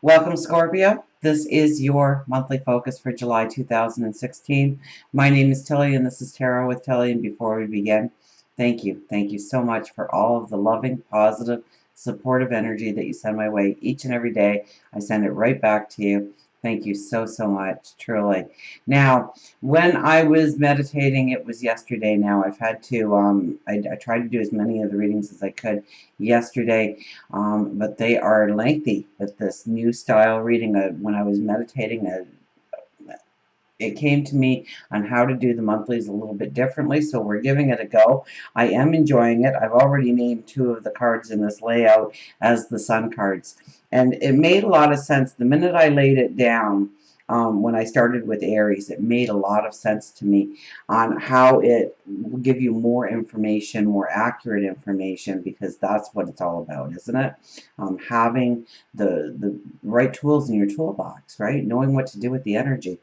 Welcome, Scorpio. This is your monthly focus for July 2016. My name is Tilly, and this is Tarot with Tilly. And before we begin, thank you. Thank you so much for all of the loving, positive, supportive energy that you send my way each and every day. I send it right back to you. Thank you so, so much, truly. Now, when I was meditating, it was yesterday now. I've had to, I tried to do as many of the readings as I could yesterday, but they are lengthy with this new style reading. When I was meditating, it came to me on how to do the monthlies a little bit differently, so we're giving it a go. I am enjoying it. I've already named two of the cards in this layout as the sun cards, and it made a lot of sense the minute I laid it down. When I started with Aries, it made a lot of sense to me on how it will give you more information, more accurate information, because that's what it's all about, isn't it? Having the right tools in your toolbox, right? Knowing what to do with the energy.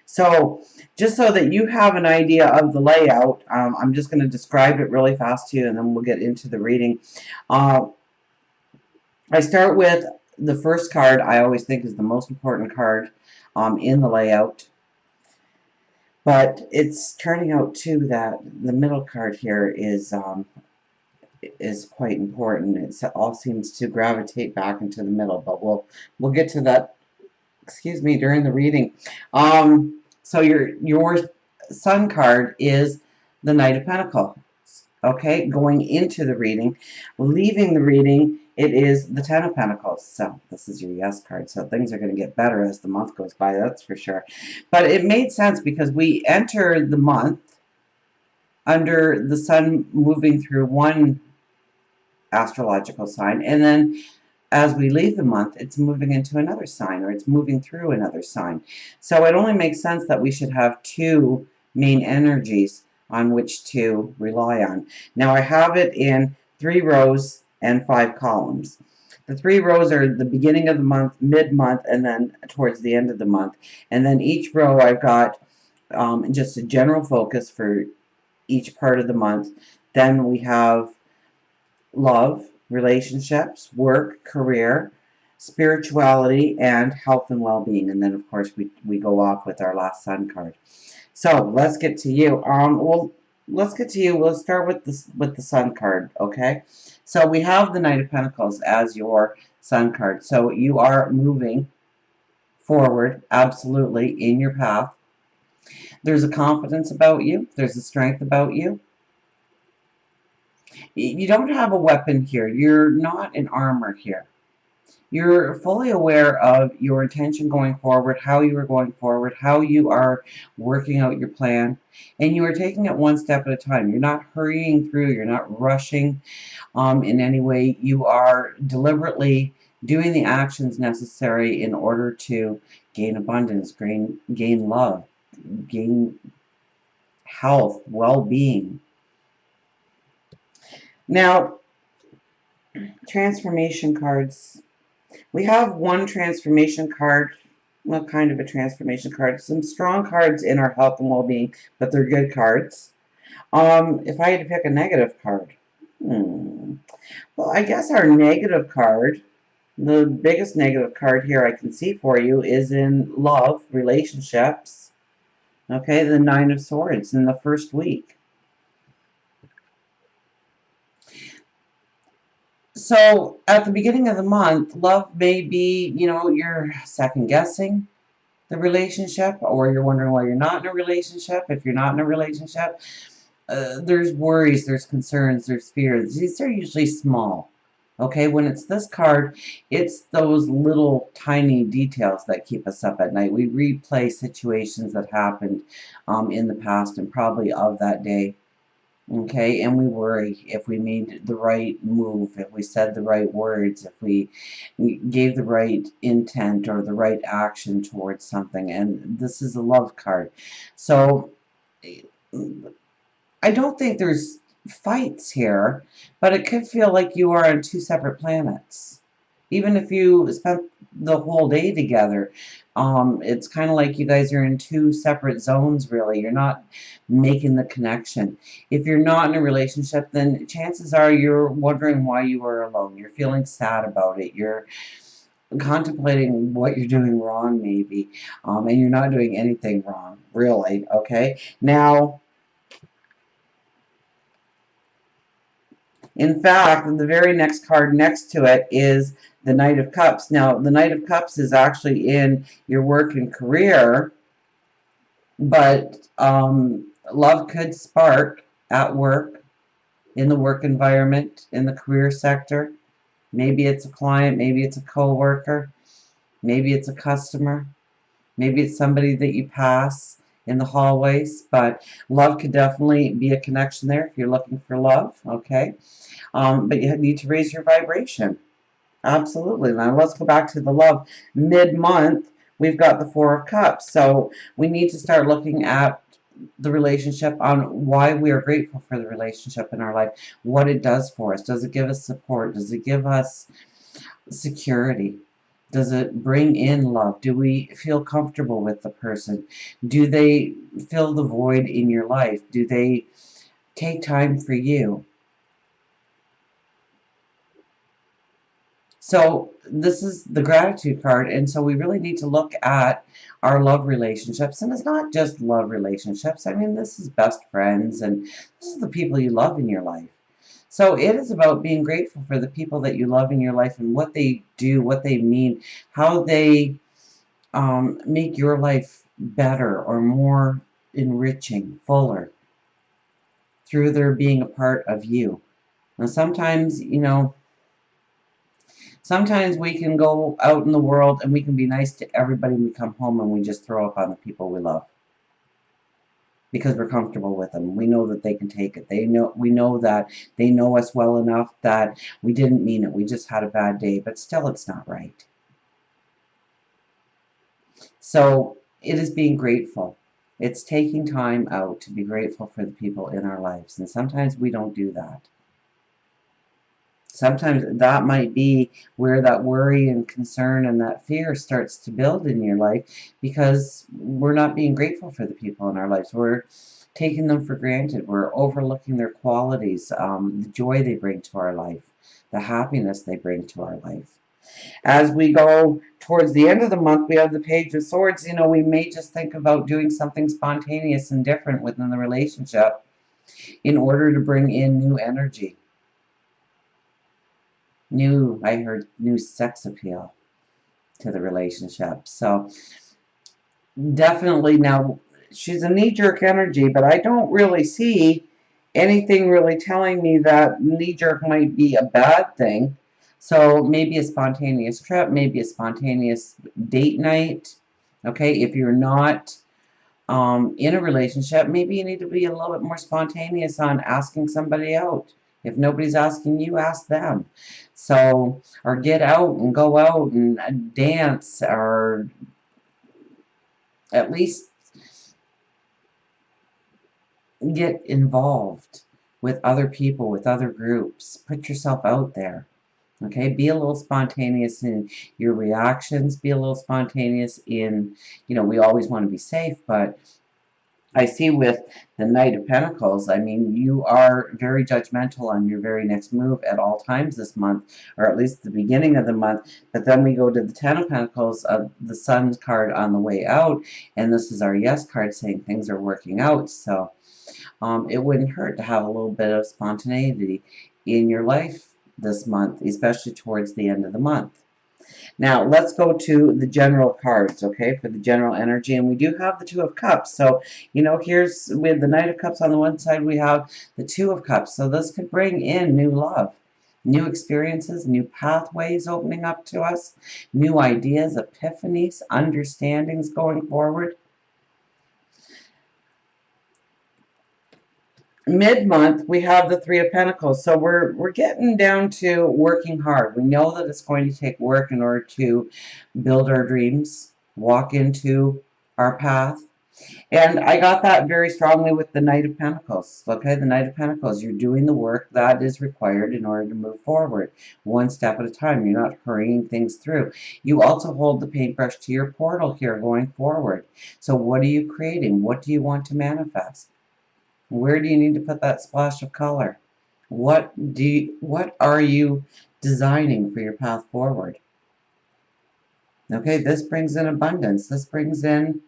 So just so that you have an idea of the layout, I'm just going to describe it really fast to you, and then we'll get into the reading. Uh, I start with the first card. I always think is the most important card in the layout. But it's turning out, too, that the middle card here is quite important. It all seems to gravitate back into the middle, but we'll get to that, excuse me, during the reading. So your sun card is the Knight of Pentacles. Okay, going into the reading, leaving the reading, it is the Ten of Pentacles. So this is your yes card. So things are going to get better as the month goes by, that's for sure. But it made sense because we enter the month under the sun moving through one astrological sign, and then as we leave the month, it's moving into another sign, or it's moving through another sign. So it only makes sense that we should have two main energies on which to rely on. Now I have it in 3 rows and 5 columns. The 3 rows are the beginning of the month, mid-month, and then towards the end of the month. And then each row I've got just a general focus for each part of the month. Then we have love, relationships, work, career, spirituality, and health and well-being. And then, of course, we go off with our last sun card. So let's get to you. Let's get to you. We'll start with the sun card, okay? So we have the Knight of Pentacles as your sun card. So you are moving forward, absolutely, in your path. There's a confidence about you. There's a strength about you. You don't have a weapon here. You're not in armor here. You're fully aware of your intention going forward, how you are going forward, how you are working out your plan, and you are taking it one step at a time. You're not hurrying through. You're not rushing in any way. You are deliberately doing the actions necessary in order to gain abundance, gain love, gain health, well-being. Now, transformation cards. We have one transformation card, well, kind of a transformation card. Some strong cards in our health and well-being, but they're good cards. If I had to pick a negative card, well, I guess our negative card, the biggest negative card here I can see for you is in love, relationships. Okay, the Nine of Swords in the first week. So at the beginning of the month, love may be, you're second guessing the relationship, or you're wondering why you're not in a relationship. If you're not in a relationship, there's worries, there's concerns, there's fears. These are usually small. Okay, when it's this card, it's those little tiny details that keep us up at night. We replay situations that happened in the past and probably of that day. Okay, and we worry if we made the right move, if we said the right words, if we gave the right intent or the right action towards something. And this is a love card. So I don't think there's fights here, but it could feel like you are on 2 separate planets. Even if you spent the whole day together, it's kind of like you guys are in 2 separate zones, really. You're not making the connection. If you're not in a relationship, then chances are you're wondering why you are alone. You're feeling sad about it. You're contemplating what you're doing wrong, maybe, and you're not doing anything wrong, really, okay? Now, in fact, the very next card next to it is the Knight of Cups. Now, the Knight of Cups is actually in your work and career, but love could spark at work, in the work environment, in the career sector. Maybe it's a client, maybe it's a coworker, maybe it's a customer, maybe it's somebody that you pass in the hallways, but love could definitely be a connection there if you're looking for love, okay? But you need to raise your vibration. Absolutely. Now let's go back to the love. Mid-month, we've got the Four of Cups. So we need to start looking at the relationship, on why we are grateful for the relationship in our life, what it does for us. Does it give us support? Does it give us security? Does it bring in love? Do we feel comfortable with the person? Do they fill the void in your life? Do they take time for you? So this is the gratitude card, and so we really need to look at our love relationships, and it's not just love relationships. I mean, this is best friends, and this is the people you love in your life. So it is about being grateful for the people that you love in your life and what they do, what they mean, how they make your life better or more enriching, fuller, through their being a part of you. Now, sometimes, sometimes we can go out in the world and we can be nice to everybody and we come home and we just throw up on the people we love because we're comfortable with them. We know that they can take it. We know that they know us well enough that we didn't mean it. We just had a bad day, but still it's not right. So it is being grateful. It's taking time out to be grateful for the people in our lives. And sometimes we don't do that. Sometimes that might be where that worry and concern and that fear starts to build in your life, because we're not being grateful for the people in our lives. We're taking them for granted. We're overlooking their qualities, the joy they bring to our life, the happiness they bring to our life. As we go towards the end of the month, we have the Page of Swords. We may just think about doing something spontaneous and different within the relationship in order to bring in new energy. I heard new sex appeal to the relationship. So definitely, now she's a knee-jerk energy, but I don't really see anything really telling me that knee-jerk might be a bad thing. So maybe a spontaneous trip, maybe a spontaneous date night. Okay, if you're not in a relationship, maybe you need to be a little bit more spontaneous on asking somebody out. If nobody's asking you, ask them. So, or get out and go out and dance, or at least get involved with other people, with other groups. Put yourself out there. Okay, be a little spontaneous in your reactions. Be a little spontaneous in, we always want to be safe, but I see with the Knight of Pentacles, I mean, you are very judgmental on your very next move at all times this month, or at least the beginning of the month. But then we go to the Ten of Pentacles, the Sun card on the way out, and this is our Yes card saying things are working out. So it wouldn't hurt to have a little bit of spontaneity in your life this month, especially towards the end of the month. Now, let's go to the general cards, okay, for the general energy. And we do have the Two of Cups. So, here's with the Knight of Cups on the one side, we have the Two of Cups. So this could bring in new love, new experiences, new pathways opening up to us, new ideas, epiphanies, understandings going forward. Mid-month, we have the Three of Pentacles. So we're getting down to working hard. We know that it's going to take work in order to build our dreams, walk into our path. And I got that very strongly with the Knight of Pentacles. Okay, the Knight of Pentacles, you're doing the work that is required in order to move forward, one step at a time. You're not hurrying things through. You also hold the paintbrush to your portal here going forward. So what are you creating? What do you want to manifest? Where do you need to put that splash of color? What are you designing for your path forward? Okay, this brings in abundance. This brings in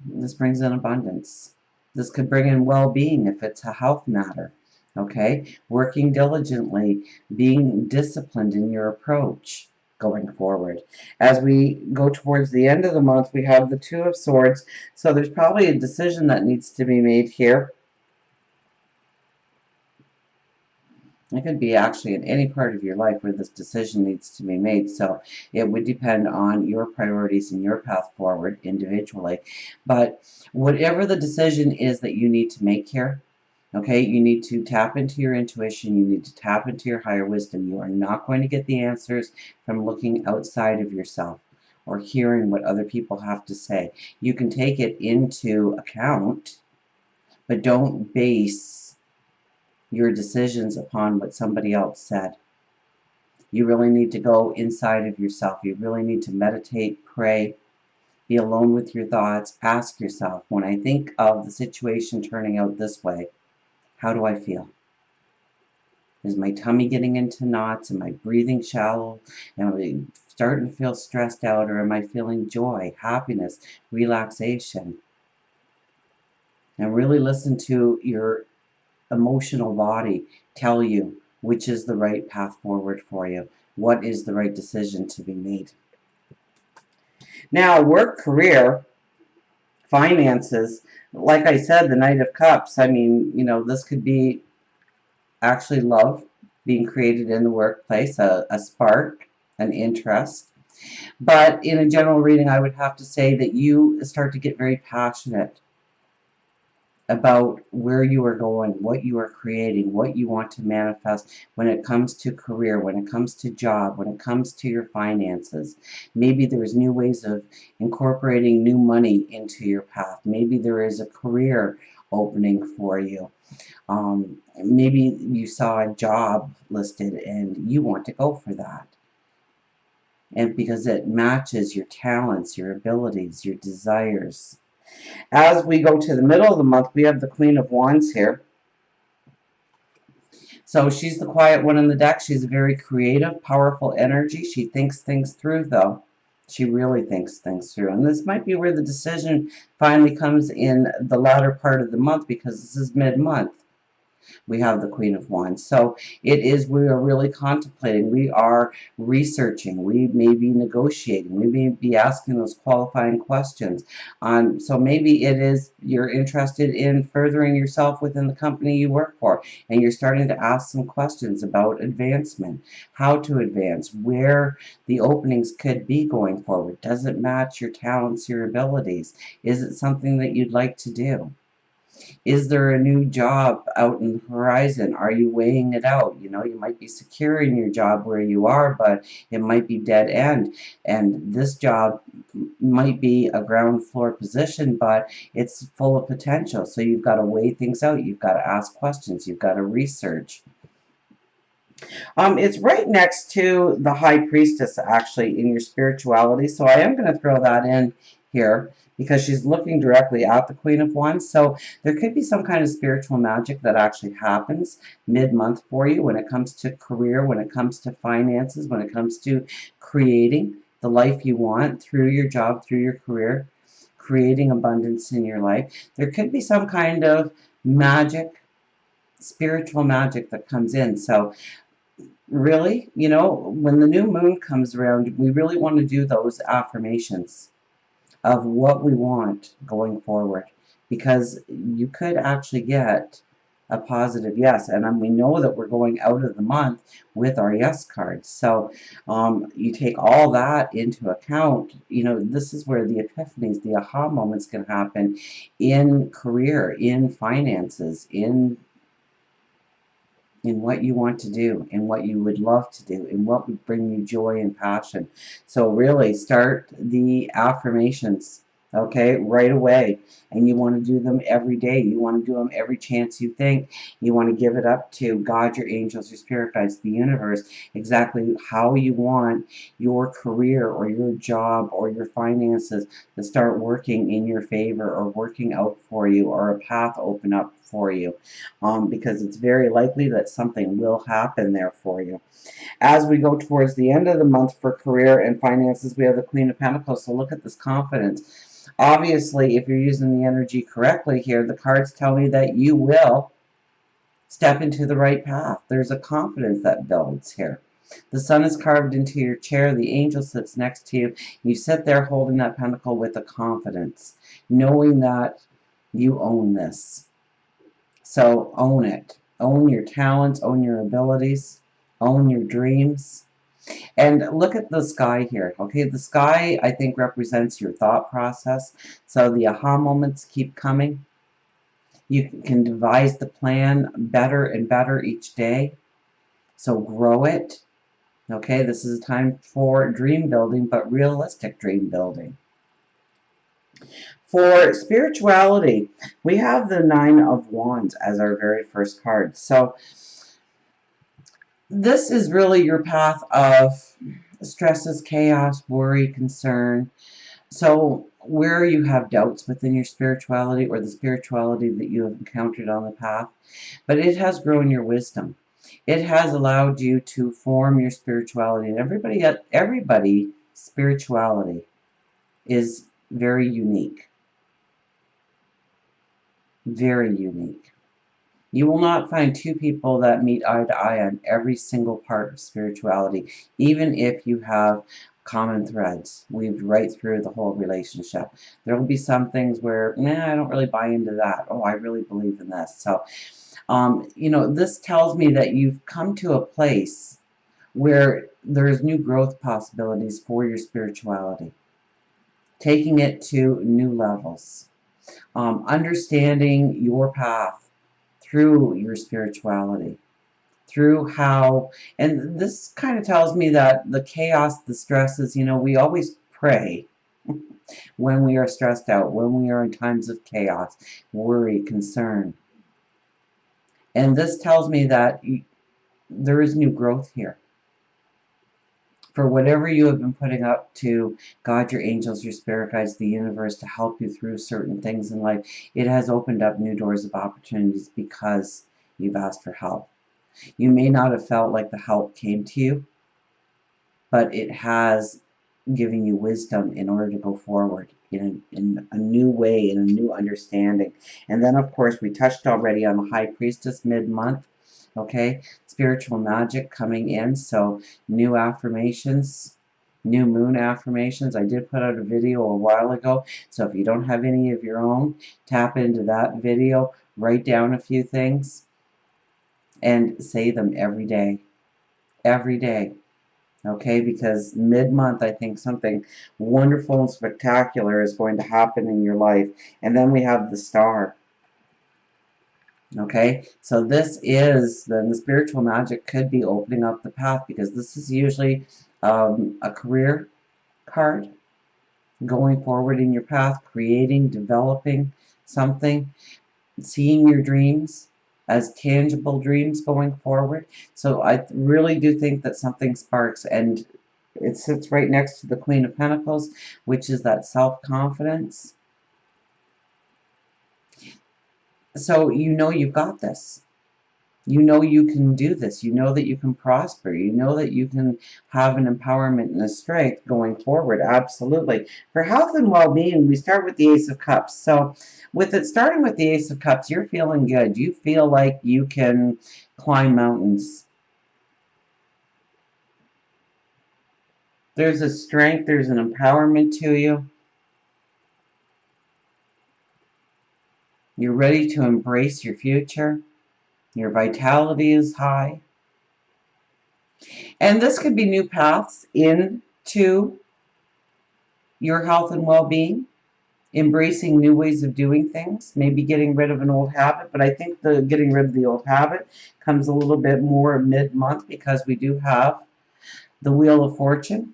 abundance. This could bring in well-being if it's a health matter. Okay, working diligently, being disciplined in your approach going forward. As we go towards the end of the month, we have the Two of Swords. So there's probably a decision that needs to be made here. It could be actually in any part of your life where this decision needs to be made. So it would depend on your priorities and your path forward individually. But whatever the decision is that you need to make here, okay, you need to tap into your intuition. You need to tap into your higher wisdom. You are not going to get the answers from looking outside of yourself or hearing what other people have to say. You can take it into account, but don't base your decisions upon what somebody else said. You really need to go inside of yourself. You really need to meditate, pray, be alone with your thoughts. Ask yourself, when I think of the situation turning out this way, how do I feel? Is my tummy getting into knots? Am I breathing shallow? Am I starting to feel stressed out? Or am I feeling joy, happiness, relaxation? And really listen to your emotional body tell you which is the right path forward for you. What is the right decision to be made? Now, work, career, finances, like I said, the Knight of Cups, I mean, this could be actually love being created in the workplace, a spark, an interest. But in a general reading, I would have to say that you start to get very passionate about where you are going, what you are creating, what you want to manifest when it comes to career, when it comes to job, when it comes to your finances. Maybe there's new ways of incorporating new money into your path. Maybe there is a career opening for you. Maybe you saw a job listed and you want to go for that. And because it matches your talents, your abilities, your desires. As we go to the middle of the month, we have the Queen of Wands here. So she's the quiet one in the deck. She's a very creative, powerful energy. She thinks things through, though. She really thinks things through. And this might be where the decision finally comes in the latter part of the month, because this is mid-month. We have the Queen of Wands. So it is, we are really contemplating, we are researching, we may be negotiating, we may be asking those qualifying questions. So maybe it is you're interested in furthering yourself within the company you work for, and you're starting to ask some questions about advancement, how to advance, where the openings could be going forward. Does it match your talents, your abilities? Is it something that you'd like to do? Is there a new job out in the horizon? Are you weighing it out? You might be secure in your job where you are, but it might be dead end. And this job might be a ground floor position, but it's full of potential. So you've got to weigh things out. You've got to ask questions. You've got to research. It's right next to the High Priestess, actually, in your spirituality. So I am going to throw that in here because she's looking directly at the Queen of Wands. So there could be some kind of spiritual magic that actually happens mid-month for you when it comes to career, when it comes to finances, when it comes to creating the life you want through your job, through your career, creating abundance in your life. There could be some kind of magic, spiritual magic that comes in. So really, when the new moon comes around, we really want to do those affirmations of what we want going forward, because you could actually get a positive yes. And we know that we're going out of the month with our yes cards. So you take all that into account. This is where the epiphanies, the aha moments can happen in career, in finances, in what you want to do, in what you would love to do, in what would bring you joy and passion. So really start the affirmations okay, right away. And you want to do them every day. You want to do them every chance you think. You want to give it up to God, your angels, your spirit guides, the universe, exactly how you want your career or your job or your finances to start working in your favor or working out for you or a path open up for you. Because it's very likely that something will happen there for you. As we go towards the end of the month for career and finances, we have the Queen of Pentacles. So look at this confidence. Obviously, if you're using the energy correctly here, the cards tell me that you will step into the right path. There's a confidence that builds here. The sun is carved into your chair. The angel sits next to you. You sit there holding that pentacle with a confidence, knowing that you own this. So own it. Own your talents, own your abilities, own your dreams. And look at the sky here. Okay, the sky, I think, represents your thought process. So the aha moments keep coming. You can devise the plan better and better each day. So grow it. Okay, this is a time for dream building, but realistic dream building. For spirituality, we have the Nine of Wands as our very first card. So this is really your path of stresses, chaos, worry, concern. So where you have doubts within your spirituality or the spirituality that you have encountered on the path, but it has grown your wisdom. It has allowed you to form your spirituality. And everybody spirituality is very unique. Very unique. You will not find two people that meet eye to eye on every single part of spirituality, even if you have common threads weaved right through the whole relationship. There will be some things where, nah, I don't really buy into that. Oh, I really believe in this. So, this tells me that you've come to a place where there's new growth possibilities for your spirituality, taking it to new levels, understanding your path through your spirituality, through how, and this kind of tells me that the chaos, the stresses, we always pray when we are stressed out, when we are in times of chaos, worry, concern. And this tells me that there is new growth here. For whatever you have been putting up to God, your angels, your spirit guides, the universe to help you through certain things in life, it has opened up new doors of opportunities because you've asked for help. You may not have felt like the help came to you, but it has given you wisdom in order to go forward in a new way, in a new understanding. And then, of course, we touched already on the High Priestess mid-month. Okay, spiritual magic coming in. So new affirmations, new moon affirmations. I did put out a video a while ago. So if you don't have any of your own, tap into that video, write down a few things, and say them every day. Every day. Okay, because mid-month I think something wonderful and spectacular is going to happen in your life. And then we have the star. Okay, so this is, then the spiritual magic could be opening up the path, because this is usually a career card, going forward in your path, creating, developing something, seeing your dreams as tangible dreams going forward. So I really do think that something sparks, and it sits right next to the Queen of Pentacles, which is that self-confidence. So you know you've got this. You know you can do this. You know that you can prosper. You know that you can have an empowerment and a strength going forward. Absolutely. For health and well-being, we start with the Ace of Cups. So with it starting with the Ace of Cups, you're feeling good. You feel like you can climb mountains. There's a strength, there's an empowerment to you. You're ready to embrace your future. Your vitality is high. And this could be new paths into your health and well-being, embracing new ways of doing things, maybe getting rid of an old habit. But I think the getting rid of the old habit comes a little bit more mid-month, because we do have the Wheel of Fortune.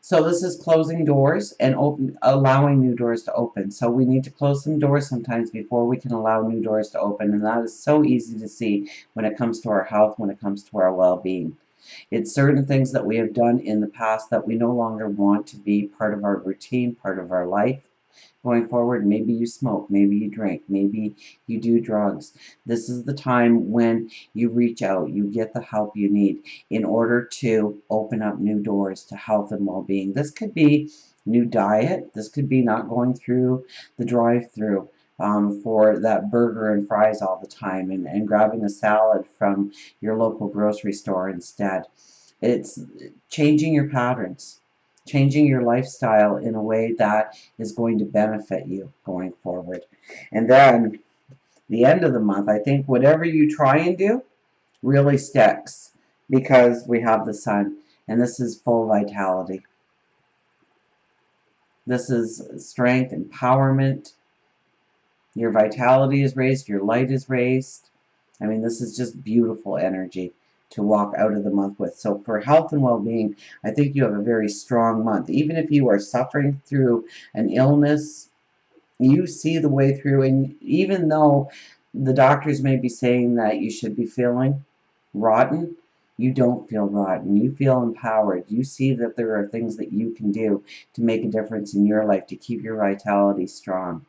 So this is closing doors and allowing new doors to open. So we need to close some doors sometimes before we can allow new doors to open. And that is so easy to see when it comes to our health, when it comes to our well-being. It's certain things that we have done in the past that we no longer want to be part of our routine, part of our life. Going forward, maybe you smoke, maybe you drink, maybe you do drugs. This is the time when you reach out, you get the help you need in order to open up new doors to health and well-being. This could be new diet. This could be not going through the drive-through for that burger and fries all the time, and grabbing a salad from your local grocery store instead. It's changing your patterns, changing your lifestyle in a way that is going to benefit you going forward. And then the end of the month, I think whatever you try and do really sticks because we have the sun, and this is full vitality. This is strength, empowerment. Your vitality is raised, your light is raised. I mean, this is just beautiful energy to walk out of the month with. So for health and well-being, I think you have a very strong month. Even if you are suffering through an illness, you see the way through. And even though the doctors may be saying that you should be feeling rotten, you don't feel rotten. You feel empowered. You see that there are things that you can do to make a difference in your life, to keep your vitality strong.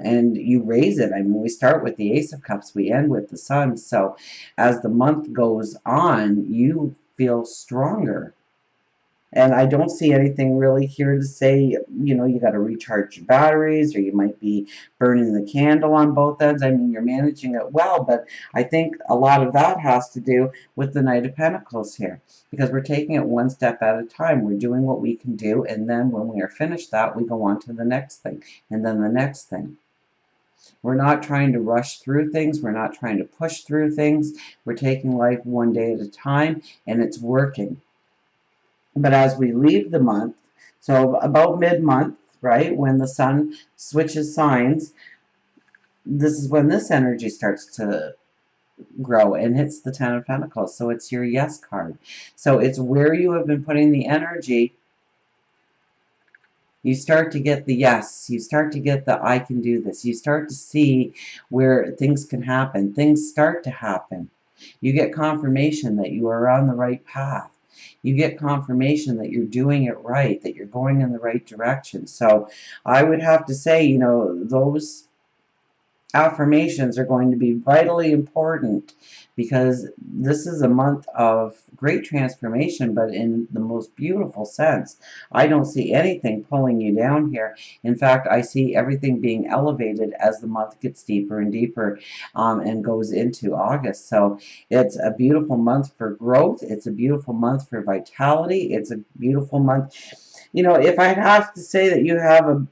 And you raise it. I mean, we start with the Ace of Cups, we end with the Sun. So as the month goes on, you feel stronger. And I don't see anything really here to say, you know, you got to recharge your batteries, or you might be burning the candle on both ends. I mean, you're managing it well, but I think a lot of that has to do with the Knight of Pentacles here, because we're taking it one step at a time. We're doing what we can do, and then when we are finished that, we go on to the next thing, and then the next thing. We're not trying to rush through things. We're not trying to push through things. We're taking life one day at a time, and it's working. But as we leave the month, so about mid-month, right, when the sun switches signs, this is when this energy starts to grow and hits the Ten of Pentacles. So it's your yes card. So it's where you have been putting the energy. You start to get the yes. You start to get the I can do this. You start to see where things can happen. Things start to happen. You get confirmation that you are on the right path. You get confirmation that you're doing it right, that you're going in the right direction. So I would have to say, you know, those affirmations are going to be vitally important, because this is a month of great transformation, but in the most beautiful sense. I don't see anything pulling you down here. In fact, I see everything being elevated as the month gets deeper and deeper and goes into August. So it's a beautiful month for growth. It's a beautiful month for vitality. It's a beautiful month. You know, if I'd have to say that you have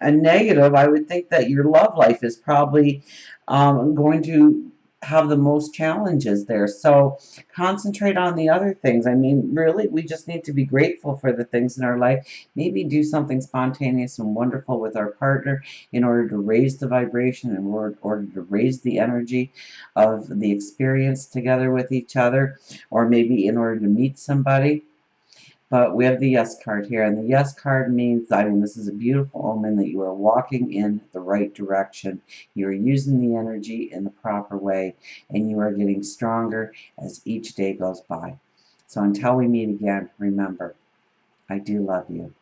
a negative, I would think that your love life is probably going to have the most challenges there. So concentrate on the other things. I mean, really, we just need to be grateful for the things in our life. Maybe do something spontaneous and wonderful with our partner in order to raise the vibration, in order to raise the energy of the experience together with each other, or maybe in order to meet somebody. But we have the yes card here, and the yes card means, I mean, this is a beautiful omen that you are walking in the right direction. You are using the energy in the proper way, and you are getting stronger as each day goes by. So until we meet again, remember, I do love you.